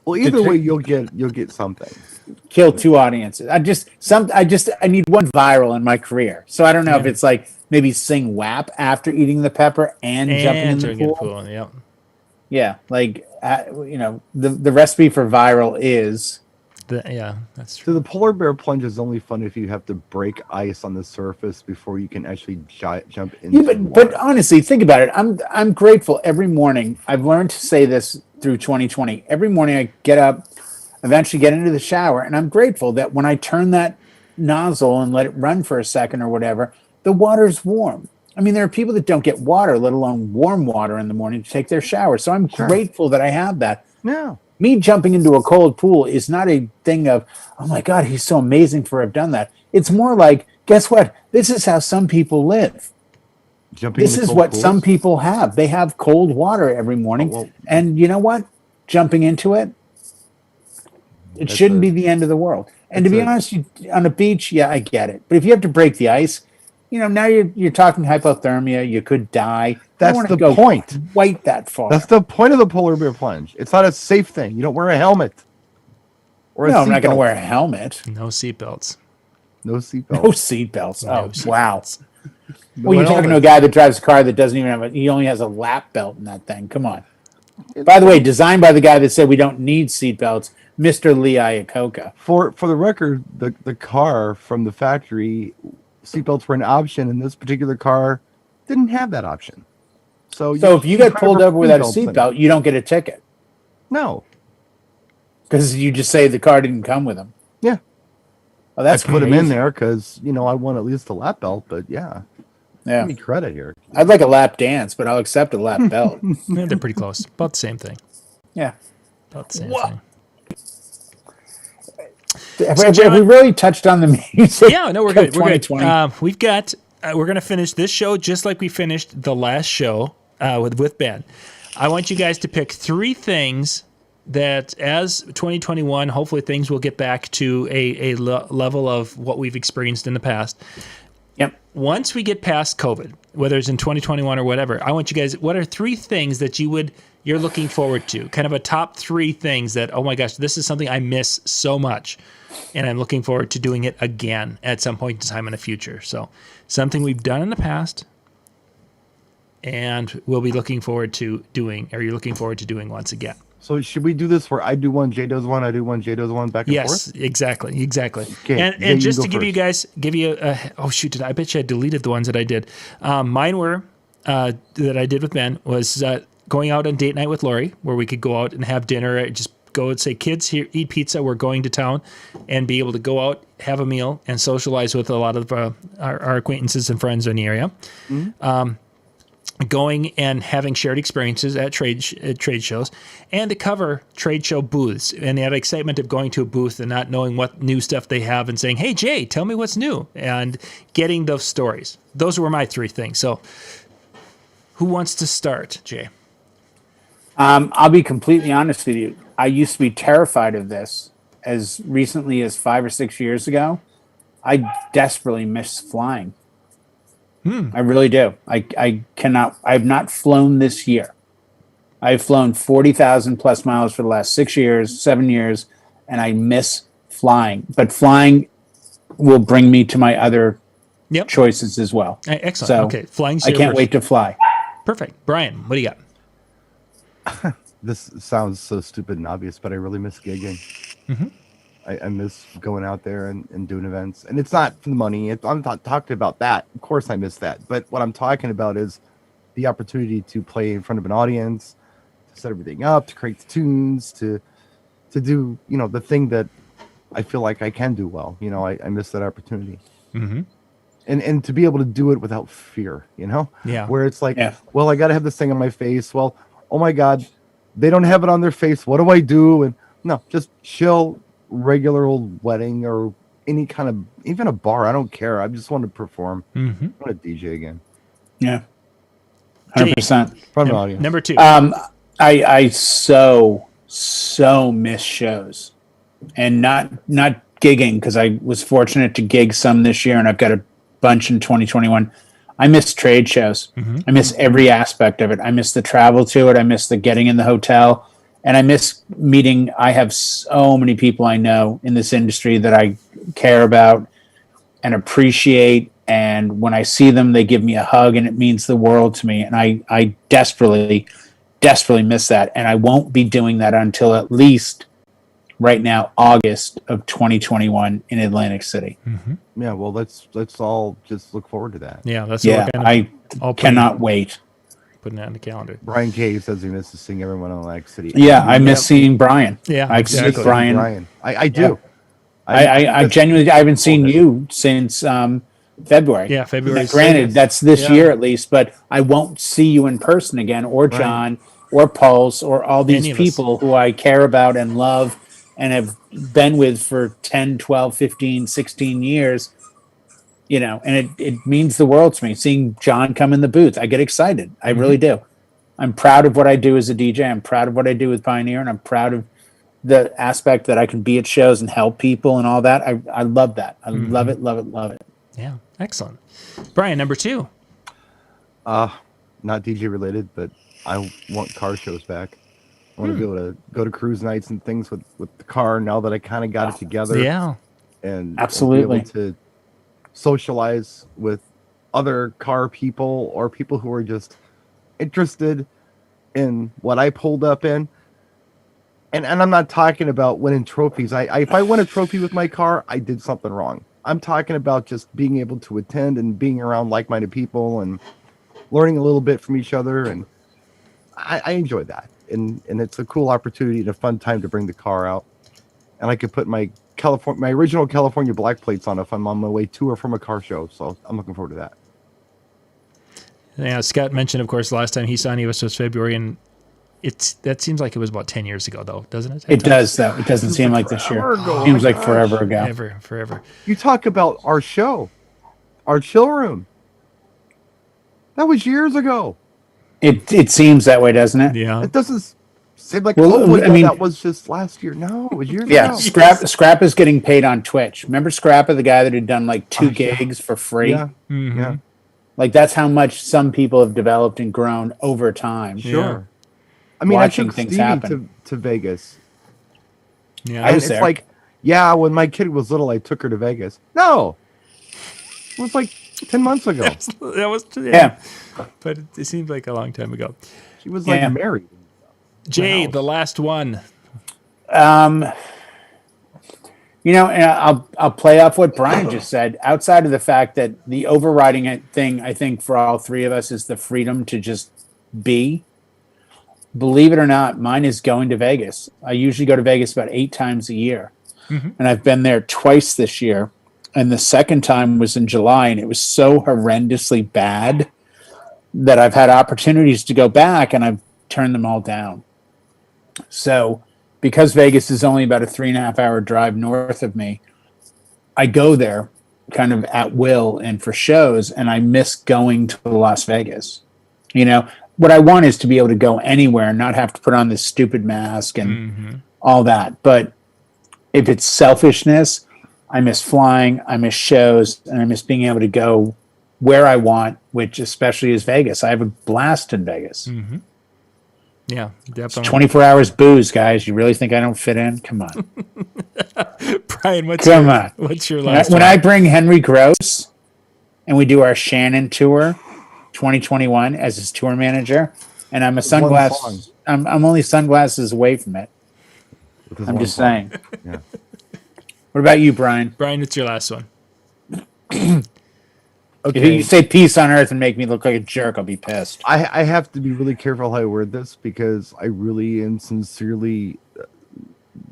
Well, either way, you'll get something. Kill two audiences. I need one viral in my career. So I don't know if it's like maybe sing WAP after eating the pepper and jumping in the during pool. Yep. Yeah, like the recipe for viral is That's So true. the polar bear plunge is only fun if you have to break ice on the surface before you can actually jump into the but water. honestly, think about it. I'm grateful every morning. I've learned to say this through 2020. Every morning I get up, eventually get into the shower, and I'm grateful that when I turn that nozzle and let it run for a second or whatever, the water's warm. I mean, there are people that don't get water, let alone warm water in the morning to take their shower. So I'm grateful that I have that. No. Me jumping into a cold pool is not a thing of, oh my God, he's so amazing for have done that. It's more like, guess what? This is how some people live. Jumping This into is cold what pools? some people have. They have cold water every morning. well- And you know what? Jumping into it, it shouldn't be the end of the world. And to be honest, on a beach, yeah, I get it. But if you have to break the ice, now you're talking hypothermia. You could die. I don't That's wanna the go point. quite that far. That's the point of the polar bear plunge. It's not a safe thing. You don't wear a helmet. Or no, a I'm not going to seatbelt. wear a helmet. No seatbelts. No seatbelt. No seatbelts. No Oh, seatbelts. wow. No Well, you're talking to a helmet. guy that drives a car that doesn't even have he only has a lap belt in that thing. Come on. By the way, designed by the guy that said we don't need seatbelts, Mr. Lee Iacocca. For the record, the car from the factory, seatbelts were an option, and this particular car didn't have that option. So So if you get pulled over without a seatbelts in it. seatbelt, you don't get a ticket No. because you just say the car didn't come with him. Yeah. Oh, that's I put him in crazy. there because I want at least a lap belt, but yeah. Yeah, Give me credit here. I'd like a lap dance, but I'll accept a lap belt. Yeah, they're pretty close. About the same thing. Yeah. About the same What? thing. Have we really touched on the music? Yeah, no, we're of good. We're good. 2020? We've got. We're gonna finish this show just like we finished the last show with Ben. I want you guys to pick 3 things that, as 2021, hopefully things will get back to a level of what we've experienced in the past. Yep. Once we get past COVID, whether it's in 2021 or whatever, I want you guys. What are 3 things that you're looking forward to? Kind of a top 3 things that, oh my gosh, this is something I miss so much, and I'm looking forward to doing it again at some point in time in the future. So something we've done in the past, and we'll be looking forward to doing, or you're looking forward to doing once again. So should we do this where I do one, Jay does one, I do one, Jay does one, back and Yes, forth? exactly. Okay, And Jay, you just go to give you first. guys, oh shoot, I bet you I deleted the ones that I did. Mine were, that I did with Ben, was going out on date night with Lori, where we could go out and have dinner, just go and say, kids, here, eat pizza, we're going to town, and be able to go out, have a meal, and socialize with a lot of our acquaintances and friends in the area. Mm-hmm. Going and having shared experiences at trade shows, and to cover trade show booths, and that excitement of going to a booth and not knowing what new stuff they have and saying, hey, Jay, tell me what's new, and getting those stories. Those were my 3 things. So who wants to start, Jay? I'll be completely honest with you. I used to be terrified of this as recently as 5 or 6 years ago. I desperately miss flying. I really do. I cannot. I've not flown this year. I've flown 40,000 plus miles for the last 6 years, 7 years, and I miss flying. But flying will bring me to my other Yep. choices as well. Excellent. So Okay. Flying's I your can't first. wait to fly. Perfect. Brian, what do you got? This sounds so stupid and obvious, but I really miss gigging. Mhm. I miss going out there and doing events. And it's not for the money. I'm not talking about that. Of course, I miss that. But what I'm talking about is the opportunity to play in front of an audience, to set everything up, to create the tunes, to do, the thing that I feel like I can do well. I miss that opportunity. Mm-hmm. And to be able to do it without fear, Yeah. where it's like, Yeah. well, I got to have this thing on my face. Well, oh my God, they don't have it on their face. What do I do? And no, just chill, regular old wedding or any kind of, even a bar. I don't care. I just want to perform. Mm-hmm. I want to DJ again. Yeah. 100%. In front of an audience. Number 2. I so miss shows, and not gigging, because I was fortunate to gig some this year, and I've got a bunch in 2021. I miss trade shows. Mm-hmm. I miss every aspect of it. I miss the travel to it. I miss the getting in the hotel, and I miss meeting. I have so many people I know in this industry that I care about and appreciate. And when I see them, they give me a hug, and it means the world to me. And I desperately miss that. And I won't be doing that until at least right now, August of 2021 in Atlantic City. Mm-hmm. Yeah, well, let's all just look forward to that. Yeah, that's Yeah, what we're I cannot wait. putting that on the calendar. Brian K says he misses seeing everyone in Atlantic City. Yeah, I miss seeing Brian. Yeah, I exactly. miss Brian. I do. I genuinely, I haven't seen you since February. Yeah, February. Now, granted, 6th. that's this Yeah. year at least, but I won't see you in person again, or John, or Pulse, or all these Any of us. people who I care about and love and have been with for 10, 12, 15, 16 years. And it means the world to me. Seeing John come in the booth, I get excited. I really do. I'm proud of what I do as a DJ. I'm proud of what I do with Pioneer, and I'm proud of the aspect that I can be at shows and help people and all that. I love that. I love it, love it, love it. Yeah, excellent. Brian, number 2. Not DJ related, but I want car shows back. I want to be able to go to cruise nights and things with the car now that I kind of got it together. Yeah, And Absolutely. be able to socialize with other car people or people who are just interested in what I pulled up in. And I'm not talking about winning trophies. If I win a trophy with my car, I did something wrong. I'm talking about just being able to attend and being around like-minded people and learning a little bit from each other. And I enjoy that. And it's a cool opportunity and a fun time to bring the car out. And I could put my original California black plates on if I'm on my way to or from a car show. So I'm looking forward to that. Yeah, Scott mentioned, of course, the last time he saw any of us was February, and that seems like it was about 10 years ago, though, doesn't it? It does, though. It doesn't seem like this year. Forever ago. Seems Oh my like forever ago. Forever. You talk about our show, our chill room. That was years ago. It seems that way, doesn't it? Yeah. It doesn't seem like, that was just last year. No, it was years Yeah, ago. Scrap is getting paid on Twitch. Remember Scrappa, the guy that had done like 2 gigs for free? Yeah, Mm-hmm. yeah, Like that's how much some people have developed and grown over time. sure. I mean, Watching I took things Stevie happen. to Vegas. Yeah. I And was it's there. like, yeah, when my kid was little, I took her to Vegas. No, it was like 10 months ago. that was Yeah. But it seemed like a long time ago. She was like Yeah. married. Jay, house. the last one. And I'll play off what Brian just said. Outside of the fact that the overriding thing, I think, for all three of us is the freedom to just be. Believe it or not, mine is going to Vegas. I usually go to Vegas about 8 times a year. Mm-hmm. And I've been there twice this year. And the second time was in July, and it was so horrendously bad that I've had opportunities to go back, and I've turned them all down. So because Vegas is only about a 3.5-hour drive north of me, I go there kind of at will and for shows, and I miss going to Las Vegas. What I want is to be able to go anywhere and not have to put on this stupid mask and all that. But if it's selfishness, I miss flying, I miss shows, and I miss being able to go where I want, which especially is Vegas. I have a blast in Vegas. Mm-hmm. Yeah, definitely. 24 hours booze, guys. You really think I don't fit in? Come on. Brian, what's Come your, on. What's your last When one? I bring Henry Gross and we do our Shannon tour 2021 as his tour manager, and I'm a One song. I'm only sunglasses away from it. With his I'm one just song. saying. Yeah. What about you, Brian? Brian, it's your last one. If you say peace on earth and make me look like a jerk, I'll be pissed. I have to be really careful how I word this because I really am sincerely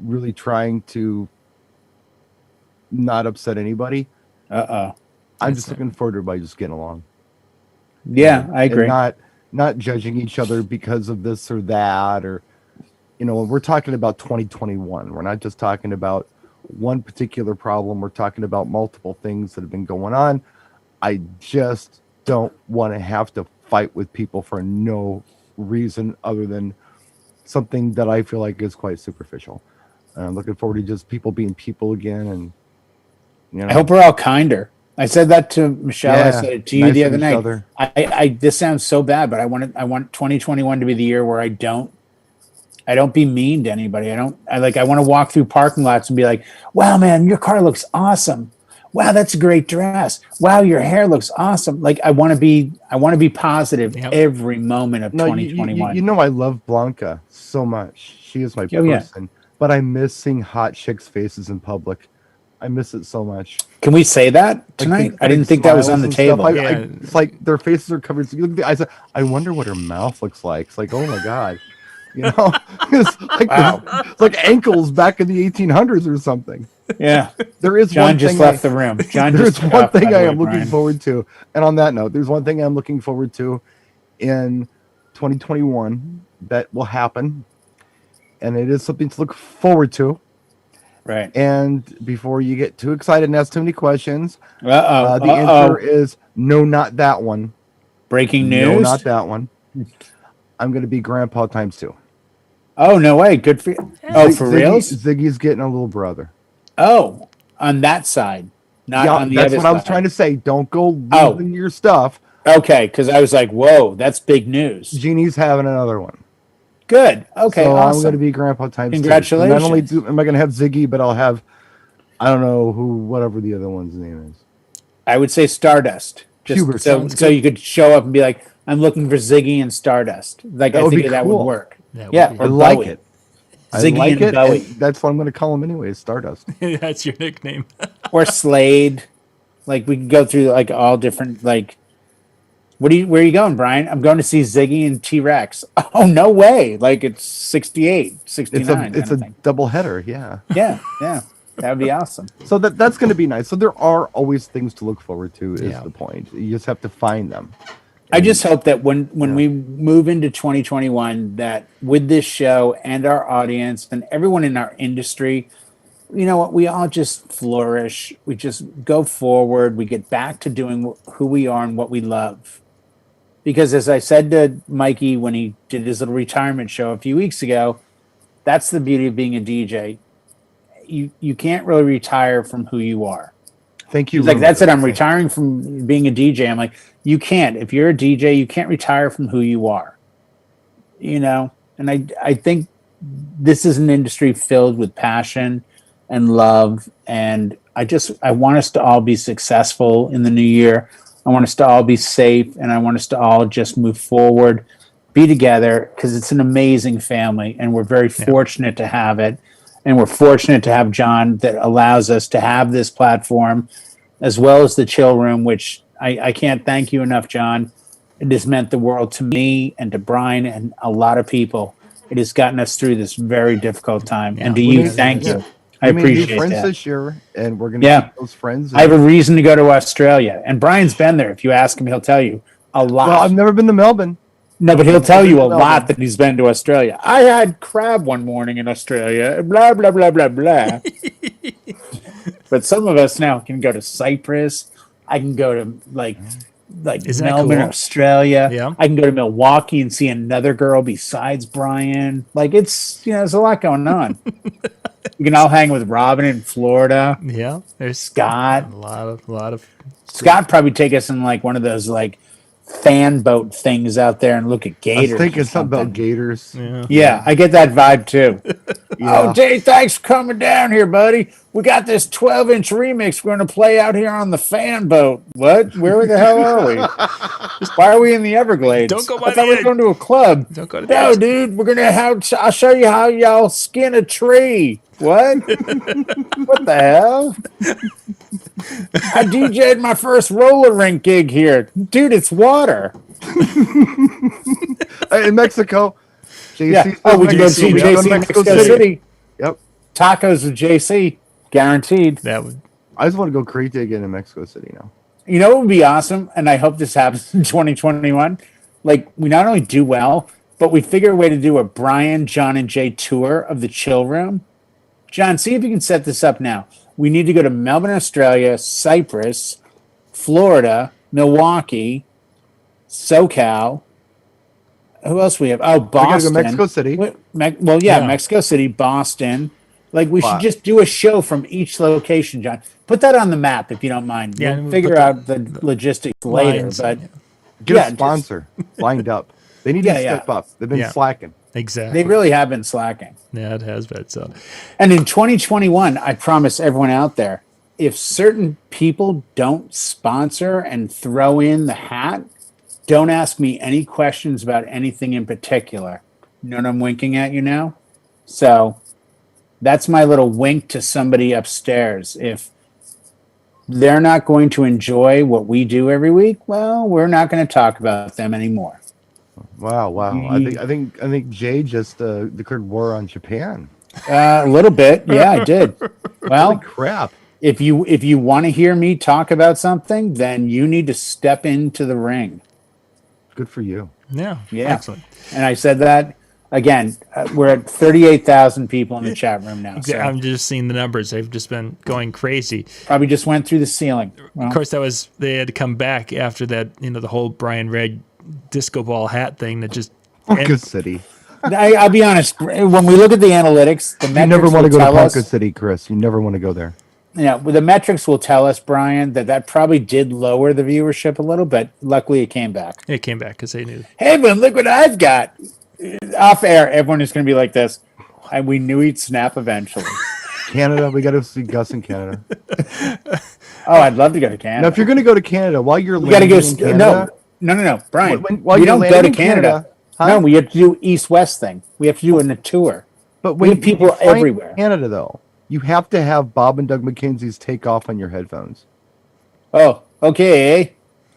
really trying to not upset anybody. I'm just looking forward to everybody just getting along. Yeah, I agree. And not judging each other because of this or that, or we're talking about 2021. We're not just talking about one particular problem. We're talking about multiple things that have been going on. I just don't want to have to fight with people for no reason other than something that I feel like is quite superficial. I'm looking forward to just people being people again, and I hope we're all kinder. I said that to Michelle. I said it to you the other night. I this sounds so bad, but I want 2021 to be the year where I don't be mean to anybody. I want to walk through parking lots and be like, "Wow, man, your car looks awesome. Wow, that's a great dress. Wow, your hair looks awesome." Like I want to be positive every moment of 2021. I love Blanca so much. She is my person, but I miss seeing hot chicks' faces in public. I miss it so much. Can we say that tonight? I didn't think that was on the table. It's like their faces are covered. I said, I wonder what her mouth looks like. It's like, oh my god, it's like it's like ankles back in the 1800s or something. Yeah, there is. John just left the room. There's one thing I am looking forward to, and on that note, there's one thing I'm looking forward to in 2021 that will happen, and it is something to look forward to. Right. And before you get too excited and ask too many questions, the answer answer is no, not that one. Breaking news? No, not that one. I'm going to be grandpa times 2. Oh, no way. Good for you. Oh, for reals? Ziggy's getting a little brother. Oh, on that side. Not on the other side. That's what I was trying to say. Don't go losing your stuff. Okay, because I was like, whoa, that's big news. Jeannie's having another one. Good. Okay, so awesome. I'm going to be grandpa times 2. Congratulations. Not only am I going to have Ziggy, but I'll have, I don't know whatever the other one's name is. I would say Stardust. Just so you could show up and be like, I'm looking for Ziggy and Stardust. Like, I think that would work. Yeah, I like it. Ziggy and Bowie. That's what I'm going to call him anyway, Stardust. That's your nickname. Or Slade. Like, we can go through like all different like. Where are you going, Brian? I'm going to see Ziggy and T-Rex. Oh, no way. Like it's 68, 69. It's a double header. Yeah. Yeah. That would be awesome. So that's going to be nice. So there are always things to look forward to is the point. You just have to find them. I just hope that when we move into 2021, that with this show and our audience and everyone in our industry, you know what, we all just flourish. We just go forward. We get back to doing who we are and what we love. Because as I said to Mikey when he did his little retirement show a few weeks ago, that's the beauty of being a DJ. You can't really retire from who you are. Thank you. Like that's it. I'm retiring from being a DJ. I'm like, you can't. If you're a DJ, you can't retire from who you are. And I think this is an industry filled with passion and love. And I want us to all be successful in the new year. I want us to all be safe, and I want us to all just move forward, be together, because it's an amazing family, and we're very fortunate to have it. And we're fortunate to have John that allows us to have this platform, as well as the chill room, which I can't thank you enough, John. It has meant the world to me and to Brian and a lot of people. It has gotten us through this very difficult time. And to you, thank you. I appreciate that. Friends this year, and we're going to keep those friends. I have a reason to go to Australia, and Brian's been there. If you ask him, he'll tell you a lot. Well, I've never been to Melbourne. No, but he'll tell you a lot that he's been to Australia. I had crab one morning in Australia. Blah blah blah blah blah. But some of us now can go to Cyprus. I can go to like Melbourne, cool? Australia. Yeah. I can go to Milwaukee and see another girl besides Brian. Like it's there's a lot going on. We can all hang with Robin in Florida. Yeah, there's Scott. A lot of. Scott probably take us in like one of those like fan boat things out there and look at I gators. was thinking or something about gators. Yeah, I get that vibe too. Yeah. Oh, Jay, thanks for coming down here, buddy. We got this 12-inch remix we're going to play out here on the fan boat. What? Where the hell are we? Why are we in the Everglades? Don't go by I thought the we were edge. going to a club. Don't go to the No, edge. dude, we're going to have, I'll show you how y'all skin a tree. What? What the hell? I DJ'd my first roller rink gig here. Dude, it's water. In Mexico. JC Yeah. Oh, would you go see We go to JC Mexico City? Yep. Tacos with JC, guaranteed. That would. I just want to go crazy again in Mexico City now. You know what would be awesome, and I hope this happens in 2021? Like, we not only do well, but we figure a way to do a Brian, John, and Jay tour of the chill room. John, see if you can set this up now. We need to go to Melbourne, Australia, Cyprus, Florida, Milwaukee, SoCal. Who else we have? Oh, We gotta Boston. go Mexico City. Yeah. Mexico City, Boston. Like, we should Wow. just do a show from each location, John. Put that on the map if you don't mind. Yeah, We'll and we'll figure put out the logistics later. lines, But yeah. Get Yeah, a sponsor lined up. They need Yeah, to yeah. step up. They've been Yeah. slacking. Exactly. they really have been slacking. Yeah, it has been so. And in 2021, I promise everyone out there, if certain people don't sponsor and throw in the hat, don't ask me any questions about anything in particular. You know what I'm winking at you now? So that's my little wink to somebody upstairs. If they're not going to enjoy what we do every week, well, we're not going to talk about them anymore. Wow. I think Jay just declared war on Japan. A little bit. Yeah, I did. Holy Well, crap. if you want to hear me talk about something, then you need to step into the ring. Good for you. Yeah. Yeah. Excellent. And I said that again. We're at 38,000 people in the chat room now. So I'm just seeing the numbers. They've just been going crazy. probably just went through the ceiling. Well, Of course, they had to come back after that. The whole Brian Red disco ball hat thing that just. Ponca City. I'll be honest. When we look at the analytics, the You metrics never want to will go to tell Ponca us. City, Chris. You never want to go there. Yeah, well, the metrics will tell us, Brian, that probably did lower the viewership a little, but luckily it came back. It came back because they knew. Hey, man, look what I've got. Off air, everyone is going to be like this. And we knew he'd snap eventually. Canada, we got to see Gus in Canada. Oh, I'd love to go to Canada. Now, if you're going to go to Canada, while you're we got to landing go. in Canada, No, Brian. while we you're don't go landing to in Canada. huh? No, we have to do East-West thing. We have to do a tour. But we have people you fly everywhere. Canada, though, you have to have Bob and Doug McKenzie's take off on your headphones. Oh, okay.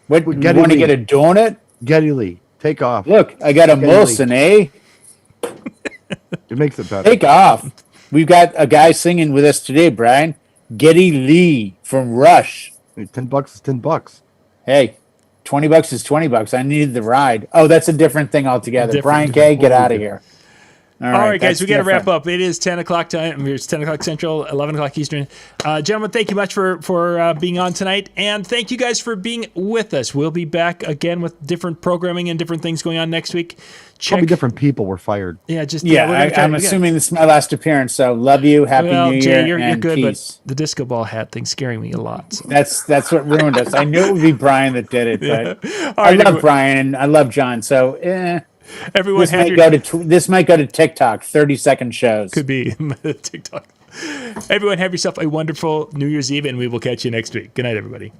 What, you Geddy want to Lee. get a donut? Geddy Lee, take off. Look, I got a Geddy Lee. Molson, eh? It makes it better. Take off. We've got a guy singing with us today, Brian. Geddy Lee from Rush. $10 is $10. Hey, $20 is $20. I needed the ride. Oh, that's a different thing altogether. Different. Brian K, get out of here. All right, guys, that's we got to wrap different. up. It is 10 o'clock time. It's 10 o'clock Central, 11 o'clock Eastern. Gentlemen, thank you much for being on tonight. And thank you guys for being with us. We'll be back again with different programming and different things going on next week. Probably different people were fired. Yeah, just Yeah, we're gonna try I'm it again. assuming this is my last appearance. So love you. Happy Well, New Jay, Year. you're and good, peace. but the disco ball hat thing's scaring me a lot. So. That's what ruined us. I knew it would be Brian that did it, but All I right, love everyone, Brian and I love John. So everyone this have might your go to this might go to TikTok. 30-second shows. could be TikTok. Everyone have yourself a wonderful New Year's Eve, and we will catch you next week. Good night, everybody.